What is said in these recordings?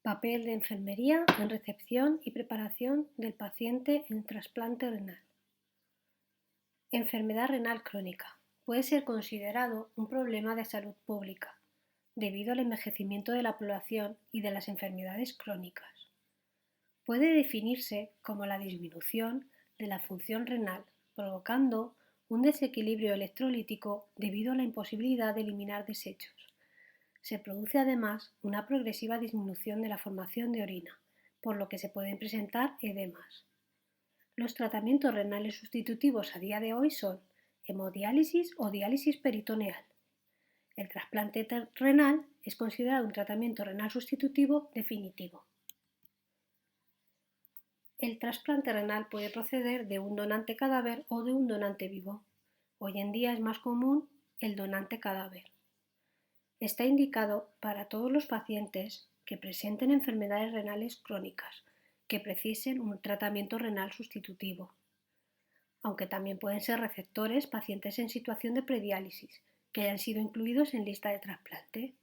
Papel de enfermería en recepción y preparación del paciente en trasplante renal. Enfermedad renal crónica. Puede ser considerado un problema de salud pública debido al envejecimiento de la población y de las enfermedades crónicas. Puede definirse como la disminución de la función renal, provocando un desequilibrio electrolítico debido a la imposibilidad de eliminar desechos. Se produce además una progresiva disminución de la formación de orina, por lo que se pueden presentar edemas. Los tratamientos renales sustitutivos a día de hoy son hemodiálisis o diálisis peritoneal. El trasplante renal es considerado un tratamiento renal sustitutivo definitivo. El trasplante renal puede proceder de un donante cadáver o de un donante vivo. Hoy en día es más común el donante cadáver. Está indicado para todos los pacientes que presenten enfermedades renales crónicas que precisen un tratamiento renal sustitutivo, aunque también pueden ser receptores pacientes en situación de prediálisis que hayan sido incluidos en lista de trasplante,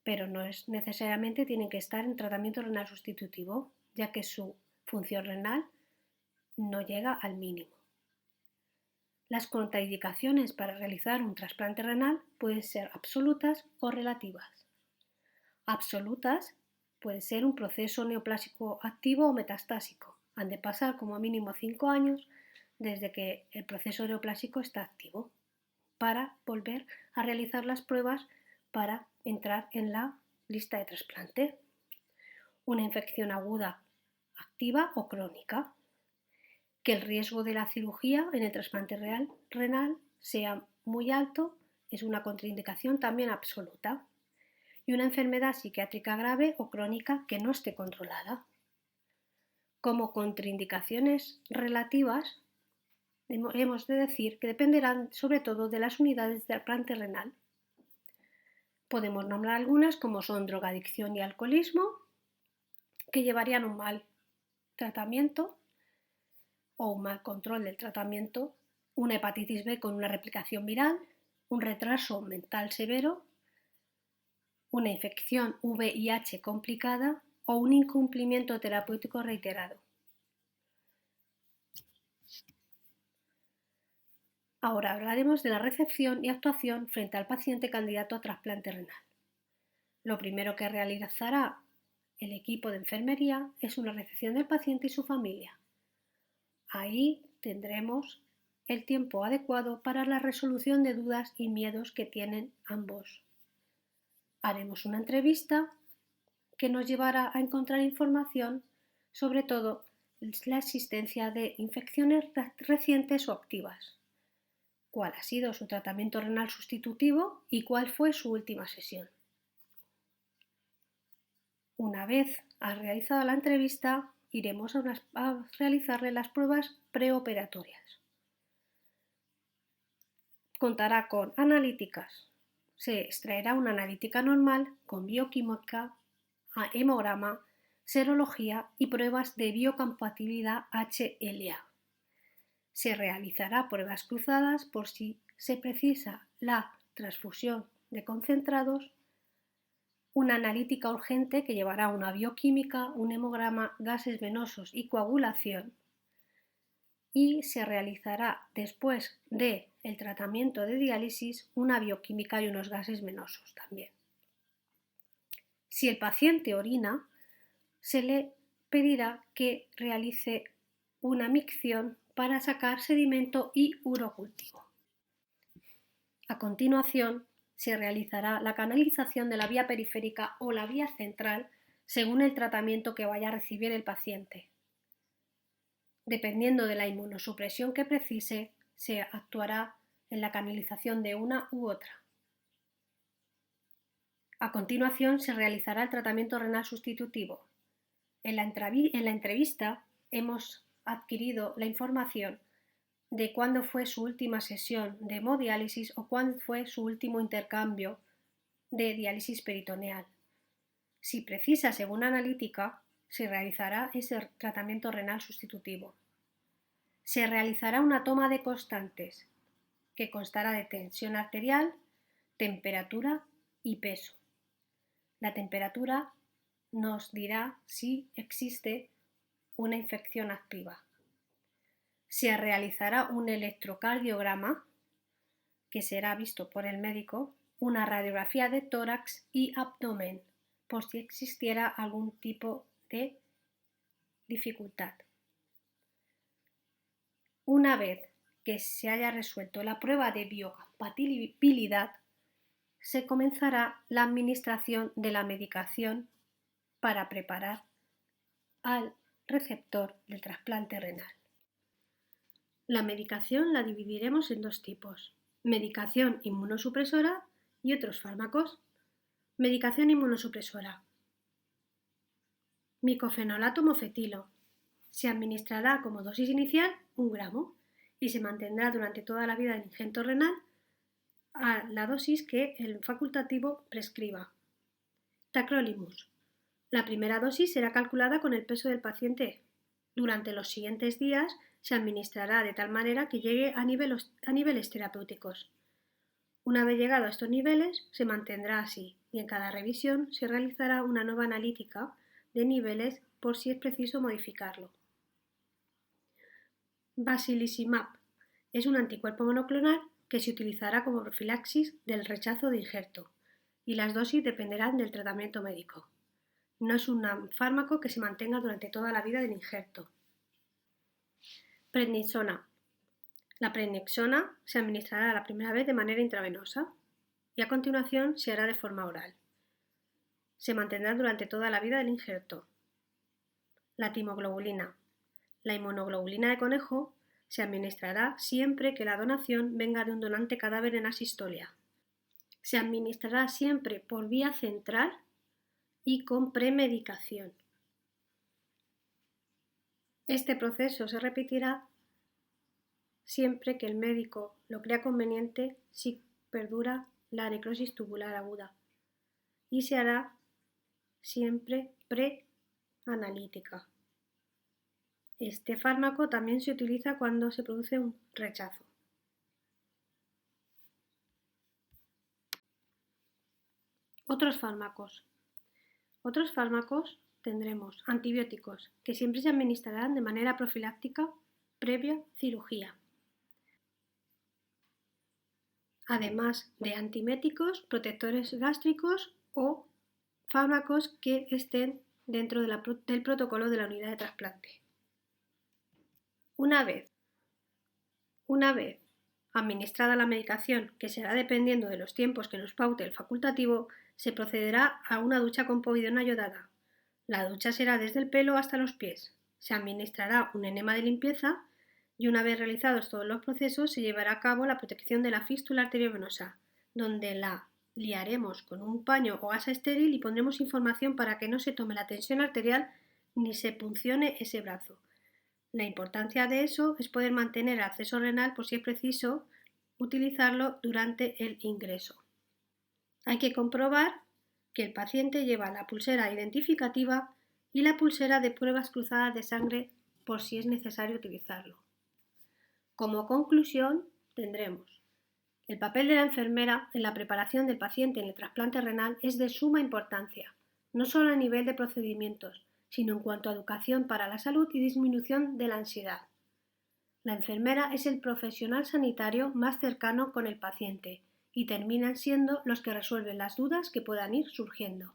pero no necesariamente tienen que estar en tratamiento renal sustitutivo, ya que su función renal no llega al mínimo. Las contraindicaciones para realizar un trasplante renal pueden ser absolutas o relativas. Absolutas puede ser un proceso neoplásico activo o metastásico. Han de pasar como mínimo 5 años desde que el proceso neoplásico está activo para volver a realizar las pruebas para entrar en la lista de trasplante. Una infección aguda activa o crónica. Que el riesgo de la cirugía en el trasplante renal sea muy alto es una contraindicación también absoluta. Y una enfermedad psiquiátrica grave o crónica que no esté controlada. Como contraindicaciones relativas, hemos de decir que dependerán sobre todo de las unidades de trasplante renal. Podemos nombrar algunas como son drogadicción y alcoholismo, que llevarían un mal tratamiento o un mal control del tratamiento, una hepatitis B con una replicación viral, un retraso mental severo, una infección VIH complicada o un incumplimiento terapéutico reiterado. Ahora hablaremos de la recepción y actuación frente al paciente candidato a trasplante renal. Lo primero que realizará el equipo de enfermería es una recepción del paciente y su familia. Ahí tendremos el tiempo adecuado para la resolución de dudas y miedos que tienen ambos. Haremos una entrevista que nos llevará a encontrar información sobre todo la existencia de infecciones recientes o activas, cuál ha sido su tratamiento renal sustitutivo y cuál fue su última sesión. Una vez realizada la entrevista, iremos a realizarle las pruebas preoperatorias. Contará con analíticas. Se extraerá una analítica normal con bioquímica, hemograma, serología y pruebas de biocompatibilidad HLA. Se realizará pruebas cruzadas por si se precisa la transfusión de concentrados, una analítica urgente que llevará una bioquímica, un hemograma, gases venosos y coagulación, y se realizará después del tratamiento de diálisis una bioquímica y unos gases venosos también. Si el paciente orina, se le pedirá que realice una micción para sacar sedimento y urocultivo. A continuación, se realizará la canalización de la vía periférica o la vía central según el tratamiento que vaya a recibir el paciente. Dependiendo de la inmunosupresión que precise, se actuará en la canalización de una u otra. A continuación, se realizará el tratamiento renal sustitutivo. En la entrevista hemos adquirido la información de cuándo fue su última sesión de hemodiálisis o cuándo fue su último intercambio de diálisis peritoneal. Si precisa según analítica, se realizará ese tratamiento renal sustitutivo. Se realizará una toma de constantes que constará de tensión arterial, temperatura y peso. La temperatura nos dirá si existe una infección activa. Se realizará un electrocardiograma, que será visto por el médico, una radiografía de tórax y abdomen, por si existiera algún tipo de dificultad. Una vez que se haya resuelto la prueba de biocompatibilidad, se comenzará la administración de la medicación para preparar al receptor del trasplante renal. La medicación la dividiremos en dos tipos: medicación inmunosupresora y otros fármacos. Medicación inmunosupresora. Micofenolato mofetilo. Se administrará como dosis inicial 1 gramo y se mantendrá durante toda la vida del injerto renal a la dosis que el facultativo prescriba. Tacrolimus. La primera dosis será calculada con el peso del paciente. Durante los siguientes días se administrará de tal manera que llegue a niveles terapéuticos. Una vez llegado a estos niveles, se mantendrá así y en cada revisión se realizará una nueva analítica de niveles por si es preciso modificarlo. Basilizumab es un anticuerpo monoclonal que se utilizará como profilaxis del rechazo de injerto y las dosis dependerán del tratamiento médico. No es un fármaco que se mantenga durante toda la vida del injerto. Prednisona. La prednisona se administrará la primera vez de manera intravenosa y a continuación se hará de forma oral. Se mantendrá durante toda la vida del injerto. La timoglobulina. La inmunoglobulina de conejo se administrará siempre que la donación venga de un donante cadáver en asistolia. Se administrará siempre por vía central y con premedicación. Este proceso se repetirá siempre que el médico lo crea conveniente si perdura la necrosis tubular aguda y se hará siempre preanalítica. Este fármaco también se utiliza cuando se produce un rechazo. Otros fármacos. Otros fármacos tendremos antibióticos, que siempre se administrarán de manera profiláctica previa cirugía. Además de antiméticos, protectores gástricos o fármacos que estén dentro del protocolo de la unidad de trasplante. Una vez administrada la medicación, que será dependiendo de los tiempos que nos paute el facultativo, se procederá a una ducha con povidona yodada. La ducha será desde el pelo hasta los pies. Se administrará un enema de limpieza y una vez realizados todos los procesos se llevará a cabo la protección de la fístula arteriovenosa, donde la liaremos con un paño o gasa estéril y pondremos información para que no se tome la tensión arterial ni se puncione ese brazo. La importancia de eso es poder mantener el acceso renal por si es preciso utilizarlo durante el ingreso. Hay que comprobar que el paciente lleva la pulsera identificativa y la pulsera de pruebas cruzadas de sangre por si es necesario utilizarlo. Como conclusión, tendremos: el papel de la enfermera en la preparación del paciente en el trasplante renal es de suma importancia, no solo a nivel de procedimientos, sino en cuanto a educación para la salud y disminución de la ansiedad. La enfermera es el profesional sanitario más cercano con el paciente y terminan siendo los que resuelven las dudas que puedan ir surgiendo.